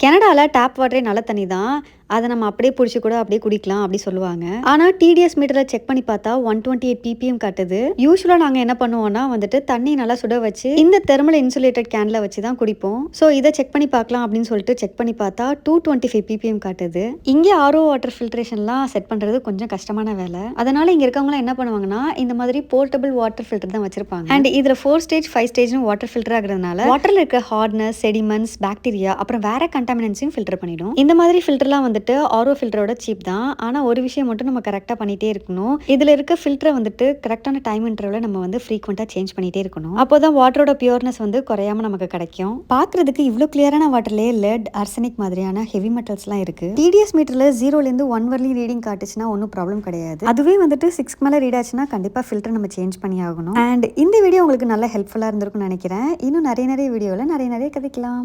கனடால டேப் வாட்டரே நல்ல தண்ணி தான். அதை நம்ம அப்படியே பிடிச்சி கூட அப்படியே குடிக்கலாம் அப்படி சொல்லுவாங்க. ஆனா டிடிஎஸ் மீட்டரை செக் பண்ணி பார்த்தா 128 ppm காட்டுது. யூஸ்வலா நாங்க என்ன பண்ணுவோம்னா வந்துட்டு தண்ணி நல்லா சுட வச்சு இந்த தெர்மல் இன்சுலேட்டட் கேன்ல வச்சு தான் குடிப்போம். ஸோ இதை செக் பண்ணி பார்க்கலாம் அப்படின்னு சொல்லிட்டு செக் பண்ணி பார்த்தா 225 ppm காட்டுது. இங்கே ஆர்ஓ வாட்டர் ஃபில்ட்ரேஷன்லாம் செட் பண்றது கொஞ்சம் கஷ்டமான வேலை. அதனால இங்க இருக்கவங்களாம் என்ன பண்ணுவாங்கன்னா இந்த மாதிரி போர்ட்டபிள் வாட்டர் ஃபில்டர் தான் வச்சிருப்பாங்க. அண்ட் இதுல 4 ஸ்டேஜ் 5 ஸ்டேஜ்னு வாட்டர் ஃபில்டர் ஆகுறதுனால வாட்டர்ல இருக்க ஹார்ட்னஸ், செடிமெண்ட்ஸ், பாக்டீரியா அப்புறம் வேற கண்டாமினன்ஸையும் ஃபில்டர் பண்ணிடும். இந்த மாதிரி ஃபில்டர்லாம் வந்துட்டு ஆர்ஓ ஃபில்டரோட சீப் தான். ஆனா ஒரு விஷயம் மட்டும் நம்ம கரெக்டா பண்ணிட்டே இருக்கணும். இதுல இருக்க ஃபில்டரை வந்துட்டு கரெக்டான டைம் இன்டர்வல்ல நம்ம வந்து ஃப்ரீக்வெண்டா சேஞ்ச் பண்ணிட்டே இருக்கணும். அப்போதான் வாட்டரோட பியூர்னஸ் வந்து குறையாம நமக்கு கிடைக்கும். பாக்குறதுக்கு இவ்வளவு கிளியரான வாட்டர்லயே லெட், ஆர்சனிக் மாதிரியான ஹெவி மெட்டல்ஸ்லாம் இருக்கு. டிடிஎஸ் மீட்டர்ல 0ல இருந்து 1 வரலையும் ரீடிங் காட்டுச்சுன்னா ஒன்றும் ப்ராப்ளம் கிடையாது. அதுவே வந்துட்டு 6க்கு மேல ரீட் ஆச்சுன்னா கண்டிப்பா ஃபில்டர் நம்ம சேஞ்ச் பண்ணி ஆகணும். அண்ட் இந்த வீடியோ உங்களுக்கு நல்ல ஹெல்ப்ஃபுல்லா இருந்திருக்கும்னு நினைக்கிறேன். இன்னும் நிறைய வீடியோல நிறைய கதைக்கலாம்.